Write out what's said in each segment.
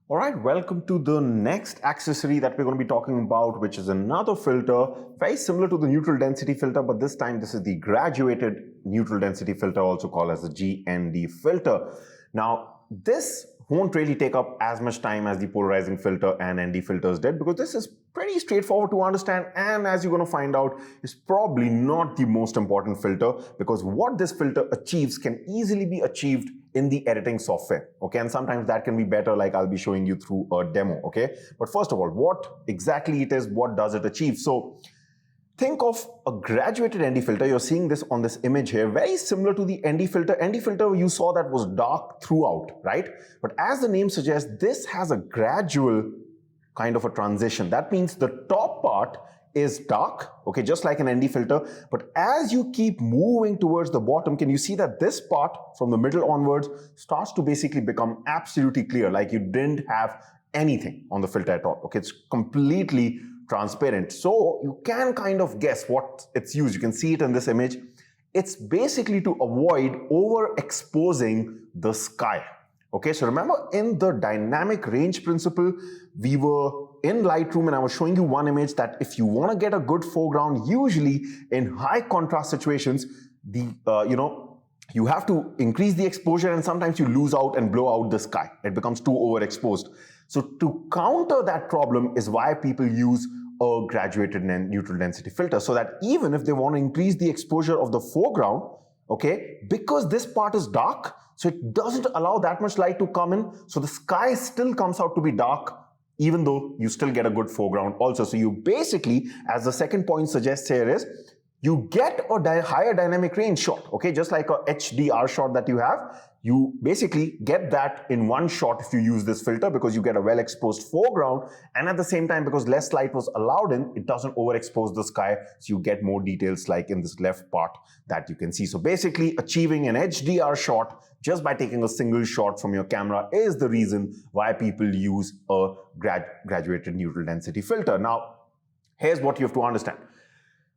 All right, welcome to the next accessory that we're going to be talking about, which is another filter, very similar to the neutral density filter, but this time this is the graduated neutral density filter, also called as the GND filter. Now, this won't really take up as much time as the polarizing filter and ND filters did, because this is pretty straightforward to understand, and as you're going to find out, is probably not the most important filter, because what this filter achieves can easily be achieved in the editing software, okay? And sometimes that can be better, like I'll be showing you through a demo, okay? But first of all, what exactly it is, what does it achieve? So think of a graduated ND filter. You're seeing this on this image here, very similar to the ND filter. ND filter, you saw that was dark throughout, right? But as the name suggests, this has a gradual kind of a transition. That means the top part is dark, okay, just like an ND filter, but as you keep moving towards the bottom, can you see that this part from the middle onwards starts to basically become absolutely clear, like you didn't have anything on the filter at all, okay? It's completely transparent. So you can kind of guess what it's used. You can see it in this image. It's basically to avoid overexposing the sky. Okay, so remember in the dynamic range principle, we were in Lightroom and I was showing you one image that if you want to get a good foreground, usually in high contrast situations, you have to increase the exposure and sometimes you lose out and blow out the sky. It becomes too overexposed. So to counter that problem is why people use a graduated neutral density filter, so that even if they want to increase the exposure of the foreground, okay, because this part is dark, so it doesn't allow that much light to come in, so the sky still comes out to be dark, even though you still get a good foreground also. So you basically, as the second point suggests here, is you get a higher dynamic range shot, okay, just like a HDR shot that you have. You basically get that in one shot if you use this filter, because you get a well exposed foreground, and at the same time, because less light was allowed in, it doesn't overexpose the sky, so you get more details like in this left part that you can see. So basically achieving an HDR shot just by taking a single shot from your camera is the reason why people use a graduated neutral density filter. Now, here's what you have to understand.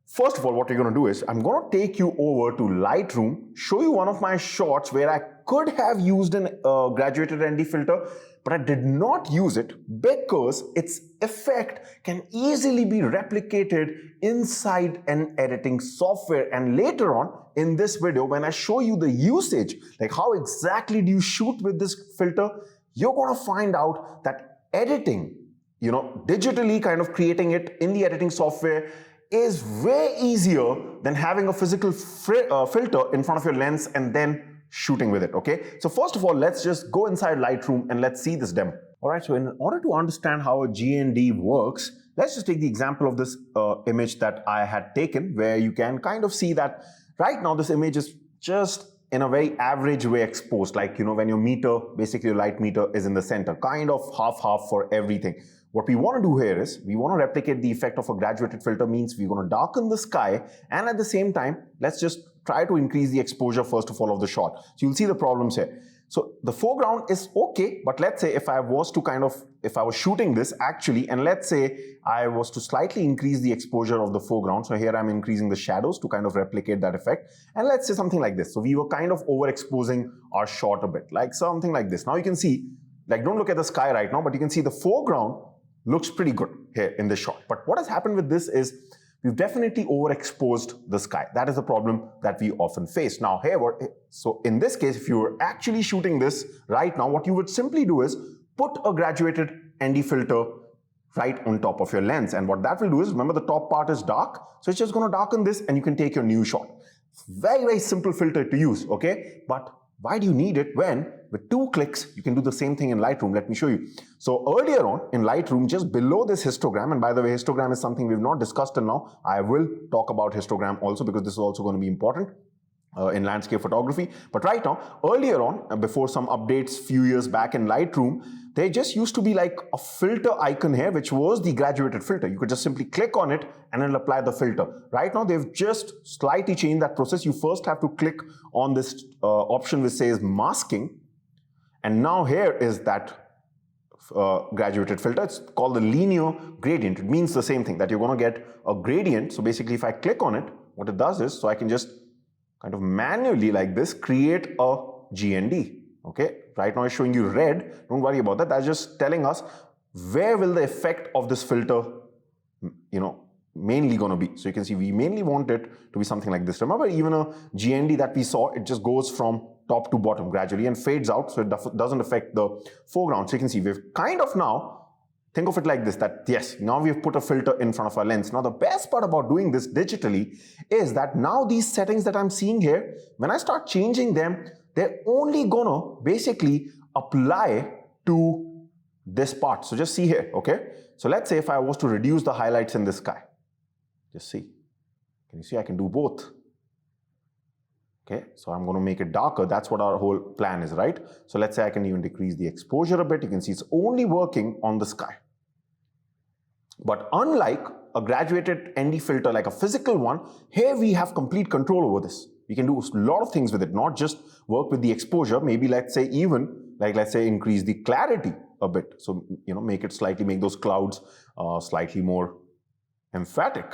First of all, what we're going to do is, I'm going to take you over to Lightroom, show you one of my shots where I could have used a graduated ND filter, but I did not use it because its effect can easily be replicated inside an editing software. And later on in this video, when I show you the usage, like how exactly do you shoot with this filter, you're going to find out that editing, digitally kind of creating it in the editing software is way easier than having a physical filter in front of your lens and then shooting with it, okay? So first of all, let's just go inside Lightroom and let's see this demo. All right, so in order to understand how a GND works, let's just take the example of this image that I had taken, where you can kind of see that right now this image is just in a very average way exposed, like, when your meter, basically your light meter is in the center, kind of half-half for everything. What we want to do here is, we want to replicate the effect of a graduated filter, means we're going to darken the sky, and at the same time, let's just try to increase the exposure first of all of the shot. So you'll see the problems here. So the foreground is okay, but let's say if I was shooting this actually, and let's say I was to slightly increase the exposure of the foreground, so here I'm increasing the shadows to kind of replicate that effect, and let's say something like this. So we were kind of overexposing our shot a bit, like something like this. Now you can see, like, don't look at the sky right now, but you can see the foreground looks pretty good here in this shot. But what has happened with this is, we've definitely overexposed the sky. That is the problem that we often face. Now, so in this case, if you were actually shooting this right now, what you would simply do is put a graduated ND filter right on top of your lens. And what that will do is, remember the top part is dark, so it's just going to darken this and you can take your new shot. Very, very simple filter to use, okay? But why do you need it when with 2 clicks you can do the same thing in Lightroom? Let me show you. So earlier on in Lightroom, just below this histogram, and by the way, histogram is something we've not discussed till now. I will talk about histogram also, because this is also going to be important in landscape photography. But right now, earlier on, before some updates few years back in Lightroom, there just used to be like a filter icon here, which was the graduated filter. You could just simply click on it and then apply the filter. Right now, they've just slightly changed that process. You first have to click on this option which says masking, and now here is that graduated filter. It's called the linear gradient. It means the same thing, that you're going to get a gradient. So basically, if I click on it, what it does is, so I can just kind of manually like this create a GND, okay, Right now it's showing you red. Don't worry about that. That's just telling us where will the effect of this filter, mainly going to be. So you can see we mainly want it to be something like this. Remember, even a GND that we saw, it just goes from top to bottom gradually and fades out, so it doesn't affect the foreground. So you can see we've kind of now, think of it like this, that yes, now we've put a filter in front of our lens. Now the best part about doing this digitally is that now these settings that I'm seeing here, when I start changing them, they're only gonna basically apply to this part. So just see here, okay? So let's say if I was to reduce the highlights in the sky, just see. Can you see I can do both? Okay, so I'm going to make it darker. That's what our whole plan is, right? So let's say I can even decrease the exposure a bit. You can see it's only working on the sky. But unlike a graduated ND filter, like a physical one, here we have complete control over this. We can do a lot of things with it, not just work with the exposure. Maybe let's say even, let's say increase the clarity a bit. So, make make those clouds slightly more emphatic.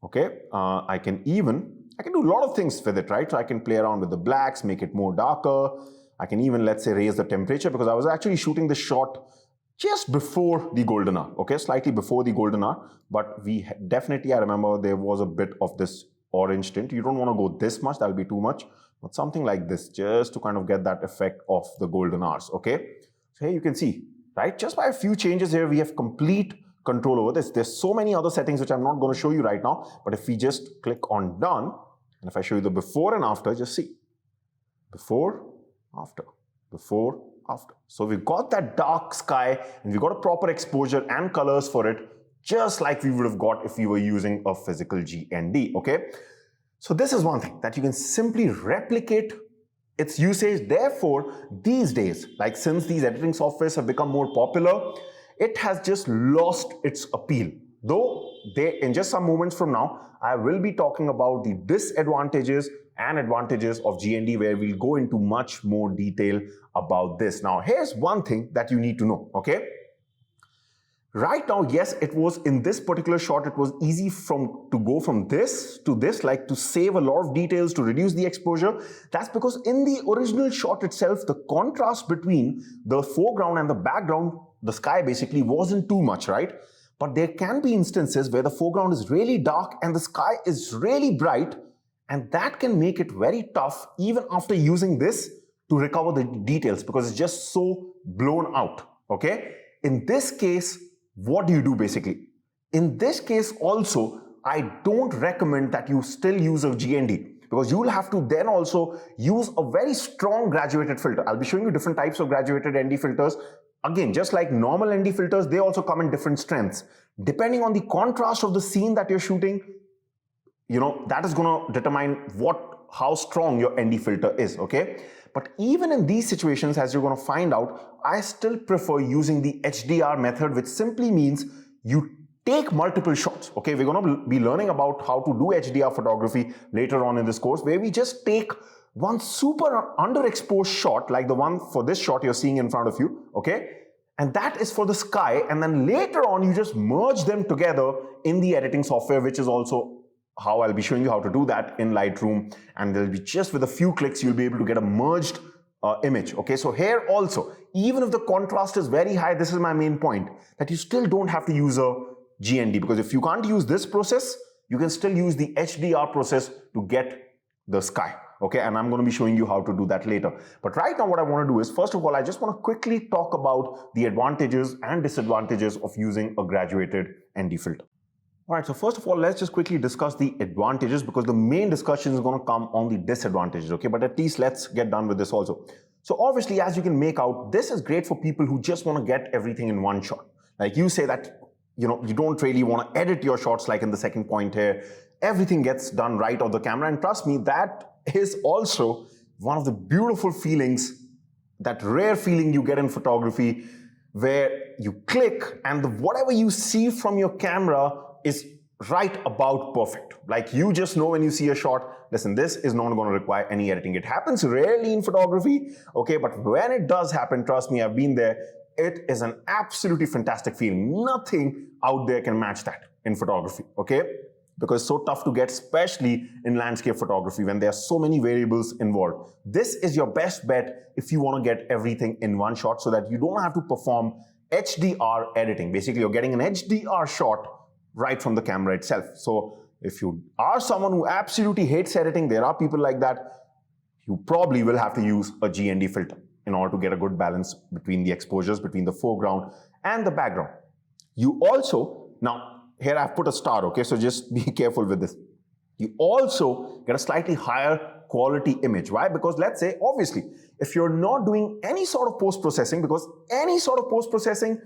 Okay, I can do a lot of things with it, right? So I can play around with the blacks, make it more darker. I can even, let's say, raise the temperature, because I was actually shooting this shot just before the golden hour, okay? Slightly before the golden hour, but definitely, I remember there was a bit of this orange tint. You don't want to go this much, that'll be too much, but something like this, just to kind of get that effect of the golden hours, okay? So here you can see, right? Just by a few changes here, we have complete control over this. There's so many other settings which I'm not going to show you right now, but if we just click on done, and if I show you the before and after, just see. Before, after, before, after. So we've got that dark sky, and we've got a proper exposure and colors for it, just like we would have got if we were using a physical GND, okay? So this is one thing that you can simply replicate its usage. Therefore, these days, since these editing softwares have become more popular, it has just lost its appeal. Though in just some moments from now, I will be talking about the disadvantages and advantages of GND, where we'll go into much more detail about this. Now, here's one thing that you need to know, okay? Right now, yes, it was in this particular shot, it was easy to go from this to this, to save a lot of details, to reduce the exposure. That's because in the original shot itself, the contrast between the foreground and the background, the sky basically, wasn't too much, right? But there can be instances where the foreground is really dark and the sky is really bright, and that can make it very tough, even after using this, to recover the details, because it's just so blown out, okay? In this case, what do you do basically? In this case also, I don't recommend that you still use a GND, because you will have to then also use a very strong graduated filter. I'll be showing you different types of graduated ND filters. Again, just like normal ND filters, they also come in different strengths. Depending on the contrast of the scene that you're shooting, that is going to determine how strong your ND filter is, okay? But even in these situations, as you're going to find out, I still prefer using the HDR method, which simply means you take multiple shots, okay? We're going to be learning about how to do HDR photography later on in this course, where we just take one super underexposed shot, like the one for this shot you're seeing in front of you, okay? And that is for the sky, and then later on, you just merge them together in the editing software, which is also how I'll be showing you how to do that in Lightroom, and there'll be just with a few clicks, you'll be able to get a merged image, okay? So here also, even if the contrast is very high, this is my main point, that you still don't have to use a GND, because if you can't use this process, you can still use the HDR process to get the sky, okay? And I'm going to be showing you how to do that later. But right now, what I want to do is, first of all, I just want to quickly talk about the advantages and disadvantages of using a graduated ND filter. All right, so first of all, let's just quickly discuss the advantages, because the main discussion is going to come on the disadvantages, okay? But at least let's get done with this also. So obviously, as you can make out, this is great for people who just want to get everything in one shot. Like you say that, you don't really want to edit your shots, like in the second point here. Everything gets done right on the camera. And trust me, that is also one of the beautiful feelings, that rare feeling you get in photography, where you click and whatever you see from your camera is right about perfect. Like you just know when you see a shot, listen, this is not going to require any editing. It happens rarely in photography, okay? But when it does happen, trust me, I've been there, it is an absolutely fantastic feeling. Nothing out there can match that in photography, okay? because it's so tough to get, especially in landscape photography when there are so many variables involved. This is your best bet if you want to get everything in one shot so that you don't have to perform HDR editing. Basically, you're getting an HDR shot right from the camera itself. So if you are someone who absolutely hates editing, there are people like that, you probably will have to use a GND filter in order to get a good balance between the exposures, between the foreground and the background. You also, now here I've put a star, okay, so just be careful with this. You also get a slightly higher quality image. Why? Because let's say, obviously, if you're not doing any sort of post-processing, because any sort of post-processing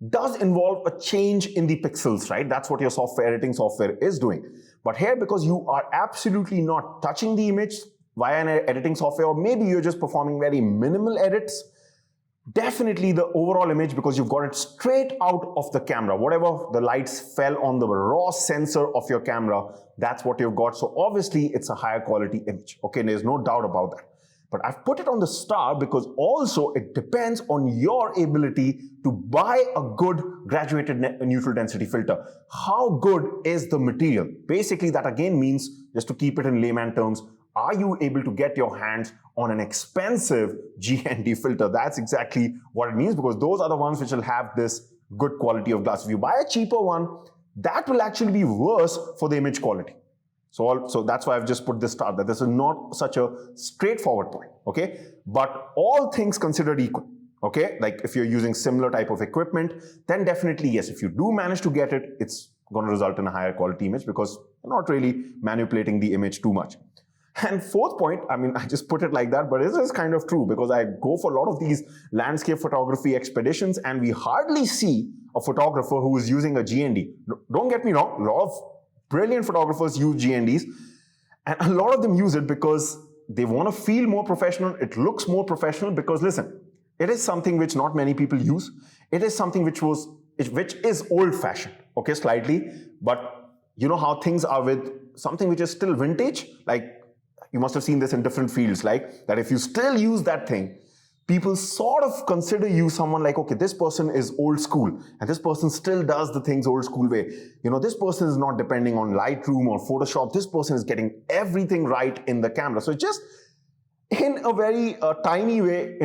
does involve a change in the pixels, right? That's what your software editing software is doing. But here, because you are absolutely not touching the image via an editing software, or maybe you're just performing very minimal edits, definitely the overall image, because you've got it straight out of the camera, whatever the lights fell on the raw sensor of your camera, that's what you've got. So obviously it's a higher quality image, okay, there's no doubt about that. But I've put it on the star because also it depends on your ability to buy a good graduated neutral density filter. How good is the material? Basically that again means, just to keep it in layman terms, are you able to get your hands on an expensive GND filter? That's exactly what it means, because those are the ones which will have this good quality of glass. If you buy a cheaper one, that will actually be worse for the image quality. So that's why I've just put this star, that this is not such a straightforward point, okay? But all things considered equal, okay? Like if you're using similar type of equipment, then definitely yes, if you do manage to get it, it's going to result in a higher quality image because you're not really manipulating the image too much. And fourth point, I mean, I just put it like that, but it is kind of true because I go for a lot of these landscape photography expeditions and we hardly see a photographer who is using a GND. Don't get me wrong, a lot of brilliant photographers use GNDs and a lot of them use it because they want to feel more professional. It looks more professional because listen, it is something which not many people use. It is something which is old-fashioned, okay, slightly, but you know how things are with something which is still vintage, like you must have seen this in different fields, like that if you still use that thing, people sort of consider you someone like, okay, this person is old school and this person still does the things old school way. You know, this person is not depending on Lightroom or Photoshop. This person is getting everything right in the camera. So just in a very tiny way,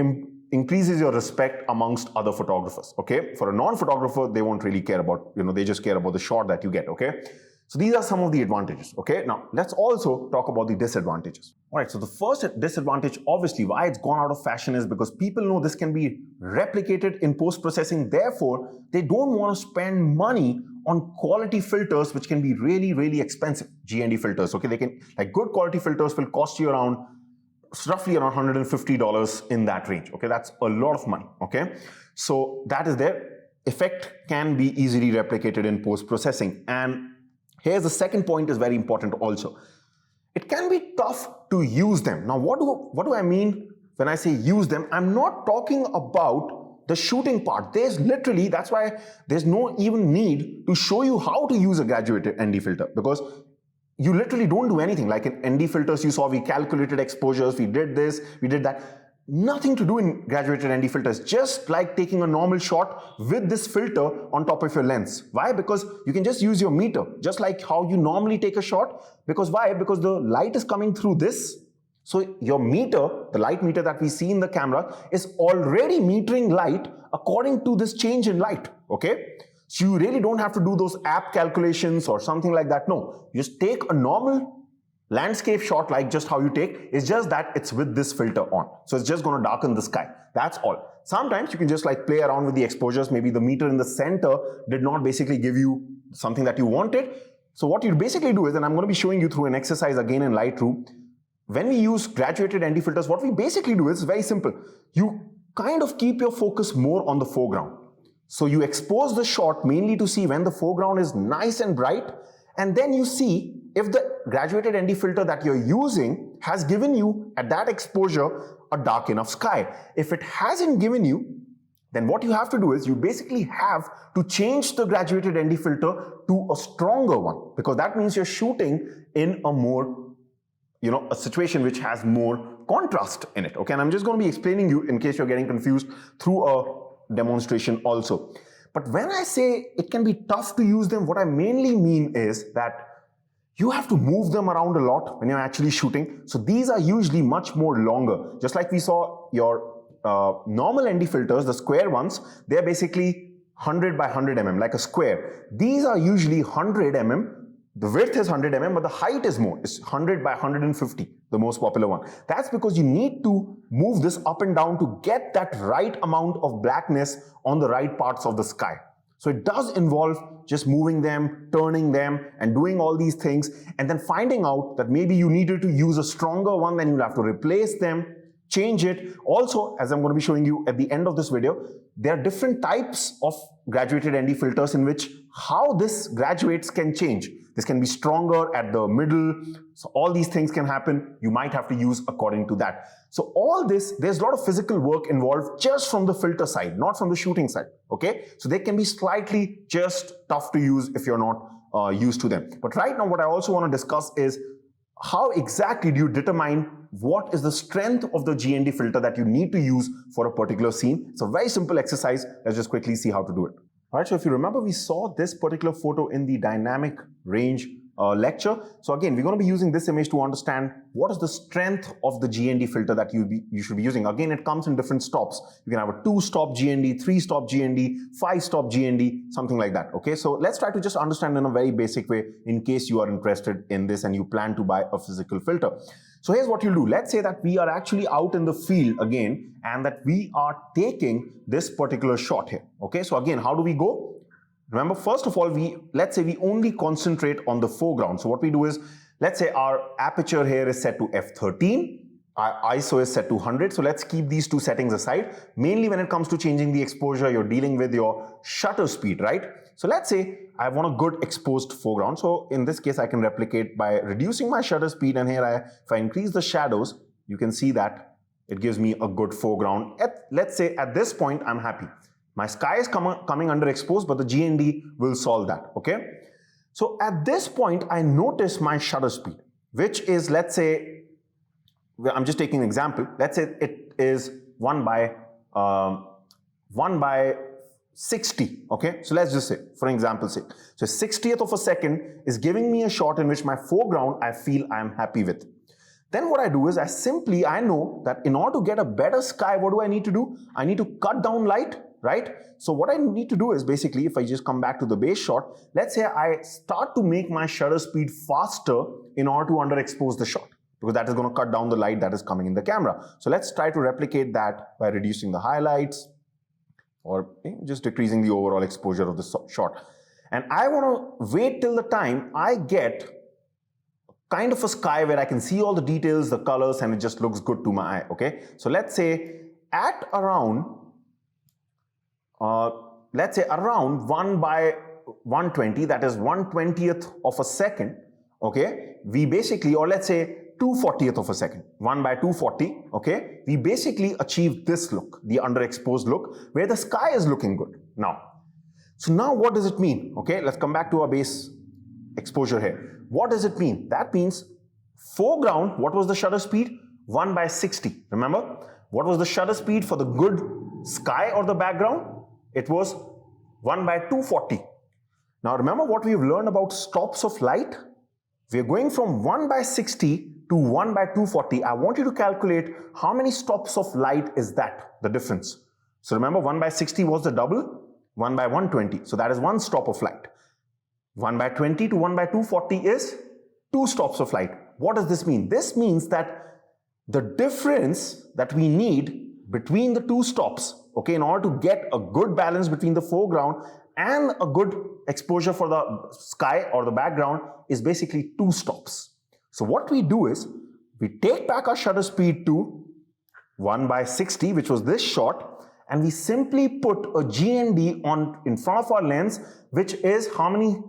increases your respect amongst other photographers, okay? For a non-photographer, they won't really care about, you know, they just care about the shot that you get, okay? So these are some of the advantages, okay? Now, let's also talk about the disadvantages. All right, so the first disadvantage, obviously, why it's gone out of fashion is because people know this can be replicated in post-processing. Therefore, they don't want to spend money on quality filters, which can be really, really expensive. GND filters, okay? They can, like good quality filters will cost you around, roughly around $150 in that range, okay? That's a lot of money, okay? So that is there. Effect can be easily replicated in post-processing. And here's the second point is very important also. It can be tough to use them. Now, what do I mean when I say use them? I'm not talking about the shooting part. There's literally, that's why there's no even need to show you how to use a graduated ND filter, because you literally don't do anything. Like in ND filters, you saw we calculated exposures, we did this, we did that. Nothing to do in graduated ND filters, just like taking a normal shot with this filter on top of your lens. Why? Because you can just use your meter, just like how you normally take a shot. Because why? Because the light is coming through this. So your meter, the light meter that we see in the camera, is already metering light according to this change in light, okay? So you really don't have to do those app calculations or something like that. No, you just take a normal landscape shot, like just how you take, it's just that it's with this filter on. So it's just going to darken the sky. That's all. Sometimes you can just like play around with the exposures. Maybe the meter in the center did not basically give you something that you wanted. So what you basically do is, and I'm going to be showing you through an exercise again in Lightroom, when we use graduated ND filters, what we basically do is very simple. You kind of keep your focus more on the foreground. So you expose the shot mainly to see when the foreground is nice and bright, and then you see if the graduated ND filter that you're using has given you at that exposure a dark enough sky. If it hasn't given you, then what you have to do is you basically have to change the graduated ND filter to a stronger one, because that means you're shooting in a more, you know, a situation which has more contrast in it, okay? And I'm just going to be explaining you in case you're getting confused through a demonstration also. But when I say it can be tough to use them, what I mainly mean is that you have to move them around a lot when you're actually shooting. So these are usually much more longer. Just like we saw your normal ND filters, the square ones, they're basically 100 by 100 mm, like a square. These are usually 100 mm. The width is 100 mm, but the height is more. It's 100 by 150, the most popular one. That's because you need to move this up and down to get that right amount of blackness on the right parts of the sky. So it does involve just moving them, turning them, and doing all these things, and then finding out that maybe you needed to use a stronger one, then you'll have to replace them, change it. Also, as I'm going to be showing you at the end of this video, there are different types of graduated ND filters in which how this graduates can change. This can be stronger at the middle. So all these things can happen. You might have to use according to that. So all this, there's a lot of physical work involved just from the filter side, not from the shooting side. Okay, so they can be slightly just tough to use if you're not used to them. But right now, what I also want to discuss is how exactly do you determine what is the strength of the GND filter that you need to use for a particular scene. It's a very simple exercise. Let's just quickly see how to do it. All right, so if you remember, we saw this particular photo in the dynamic range lecture. So again, we're going to be using this image to understand what is the strength of the GND filter that you should be using. Again, it comes in different stops. You can have a 2-stop GND, 3-stop GND, 5-stop GND, something like that. Okay, so let's try to just understand in a very basic way in case you are interested in this and you plan to buy a physical filter. So here's what you'll do. Let's say that we are actually out in the field again and that we are taking this particular shot here. Okay, so again, how do we go? Remember, first of all, let's say we only concentrate on the foreground. So what we do is, let's say our aperture here is set to f13, our ISO is set to 100. So let's keep these two settings aside. Mainly when it comes to changing the exposure, you're dealing with your shutter speed, right? So let's say I want a good exposed foreground. So in this case, I can replicate by reducing my shutter speed. And here, if I increase the shadows, you can see that it gives me a good foreground. Let's say at this point, I'm happy. My sky is coming underexposed, but the GND will solve that, okay? So at this point, I notice my shutter speed, which is, let's say, I'm just taking an example. Let's say it is 1 by 60, okay? So let's just say, for example's sake. So 60th of a second is giving me a shot in which my foreground, I feel I'm happy with. Then what I do is I know that in order to get a better sky, what do I need to do? I need to cut down light, right? So what I need to do is basically, if I just come back to the base shot, let's say I start to make my shutter speed faster in order to underexpose the shot, because that is going to cut down the light that is coming in the camera. So let's try to replicate that by reducing the highlights or just decreasing the overall exposure of the shot. And I want to wait till the time I get kind of a sky where I can see all the details, the colors, and it just looks good to my eye, okay? So let's say at around, around 1 by 120, that is 1/20th of a second, okay? We basically, or let's say 2/40th of a second, 1 by 240, okay? We basically achieve this look, the underexposed look, where the sky is looking good. So now what does it mean? Okay, let's come back to our base exposure here. What does it mean? That means foreground, what was the shutter speed? 1 by 60. Remember, what was the shutter speed for the good sky or the background? It was 1 by 240. Now remember what we've learned about stops of light? We're going from 1 by 60 to 1 by 240. I want you to calculate how many stops of light is that, the difference. So remember, 1 by 60 was the double, 1 by 120. So that is 1 stop of light. 1 by 20 to 1 by 240 is 2 stops of light. What does this mean? This means that the difference that we need between the 2 stops, okay, in order to get a good balance between the foreground and a good exposure for the sky or the background, is basically 2 stops. So what we do is, we take back our shutter speed to 1 by 60, which was this shot, and we simply put a GND in front of our lens, which is how many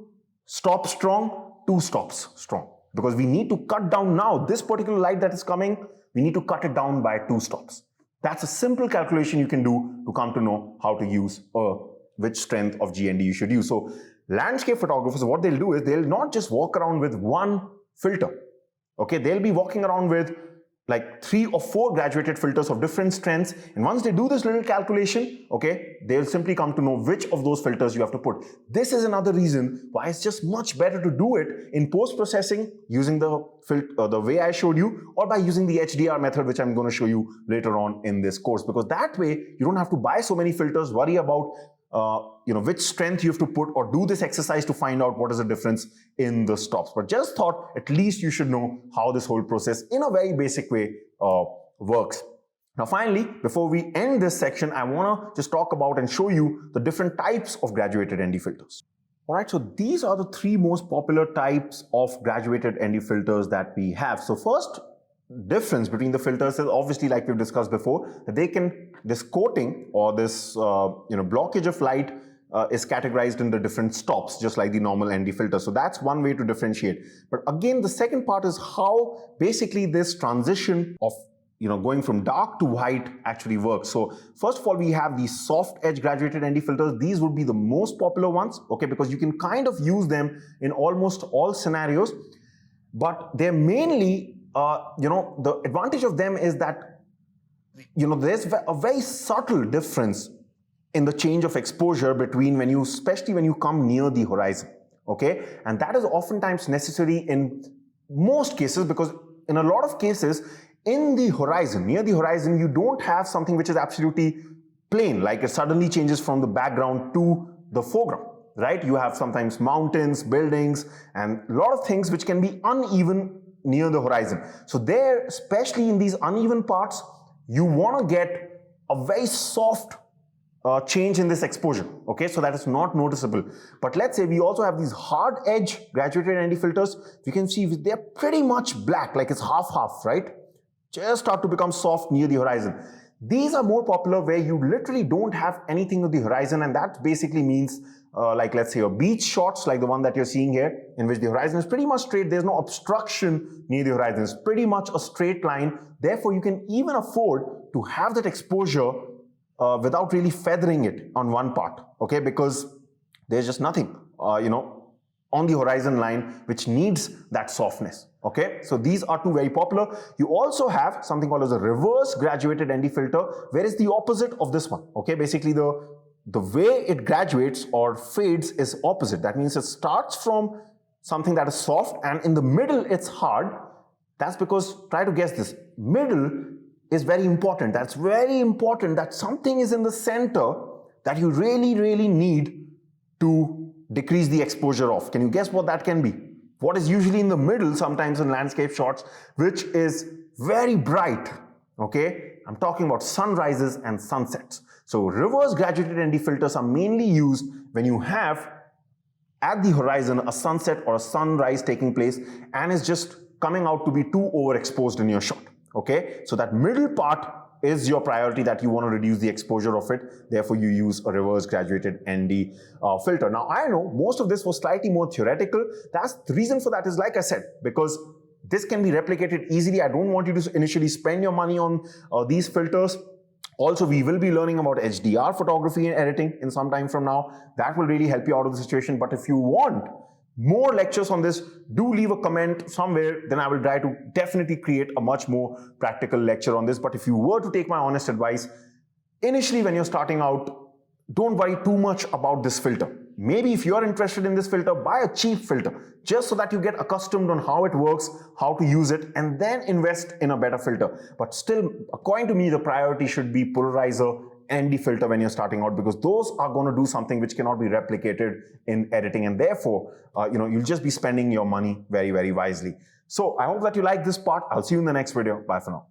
stops strong? 2 stops strong. Because we need to cut down now, this particular light that is coming, we need to cut it down by 2 stops. That's a simple calculation you can do to come to know how to use which strength of GND you should use. So landscape photographers, what they'll do is they'll not just walk around with one filter. Okay, they'll be walking around with like 3 or 4 graduated filters of different strengths, and once they do this little calculation, okay, they'll simply come to know which of those filters you have to put. This is another reason why it's just much better to do it in post-processing using the way I showed you, or by using the HDR method, which I'm going to show you later on in this course, because that way you don't have to buy so many filters, worry about which strength you have to put, or do this exercise to find out what is the difference in the stops. But just thought at least you should know how this whole process in a very basic way works. Now finally, before we end this section, I want to just talk about and show you the different types of graduated ND filters. Alright, so these are the 3 most popular types of graduated ND filters that we have. So first difference between the filters is obviously, like we've discussed before, that this coating or this blockage of light is categorized into different stops, just like the normal ND filter. So that's one way to differentiate. But again, the second part is how basically this transition of going from dark to white actually works. So first of all, we have these soft edge graduated ND filters. These would be the most popular ones, okay, because you can kind of use them in almost all scenarios, but they're mainly the advantage of them is that there's a very subtle difference in the change of exposure between especially when you come near the horizon, okay, and that is oftentimes necessary in most cases, because in a lot of cases near the horizon, you don't have something which is absolutely plain, like it suddenly changes from the background to the foreground, right? You have sometimes mountains, buildings, and a lot of things which can be uneven near the horizon. So there, especially in these uneven parts, you want to get a very soft change in this exposure, okay, so that is not noticeable. But let's say we also have these hard edge graduated ND filters. You can see they're pretty much black, like it's half-half, right? Just start to become soft near the horizon. These are more popular where you literally don't have anything on the horizon, and that basically means like let's say your beach shots, like the one that you're seeing here, in which the horizon is pretty much straight. There's no obstruction near the horizon. It's pretty much a straight line. Therefore, you can even afford to have that exposure without really feathering it on one part, okay, because there's just nothing, on the horizon line which needs that softness, okay. So these are 2 very popular. You also have something called as a reverse graduated ND filter, where it's the opposite of this one, okay. Basically the way it graduates or fades is opposite. That means it starts from something that is soft and in the middle it's hard. That's because, try to guess this, middle is very important. That's very important, that something is in the center that you really need to decrease the exposure of. Can you guess what that can be? What is usually in the middle sometimes in landscape shots, which is very bright, okay? I'm talking about sunrises and sunsets. So reverse graduated ND filters are mainly used when you have at the horizon a sunset or a sunrise taking place and is just coming out to be too overexposed in your shot, okay? So that middle part is your priority, that you want to reduce the exposure of it. Therefore, you use a reverse graduated ND filter. Now, I know most of this was slightly more theoretical. That's the reason for that is, like I said, because this can be replicated easily. I don't want you to initially spend your money on these filters. Also, we will be learning about HDR photography and editing in some time from now. That will really help you out of the situation. But if you want more lectures on this, do leave a comment somewhere, then I will try to definitely create a much more practical lecture on this. But if you were to take my honest advice, initially when you're starting out, don't worry too much about this filter. Maybe if you're interested in this filter, buy a cheap filter, just so that you get accustomed on how it works, how to use it, and then invest in a better filter. But still, according to me, the priority should be polarizer ND filter when you're starting out, because those are going to do something which cannot be replicated in editing, and therefore you'll just be spending your money very wisely. So I hope that you like this part. I'll see you in the next video. Bye for now.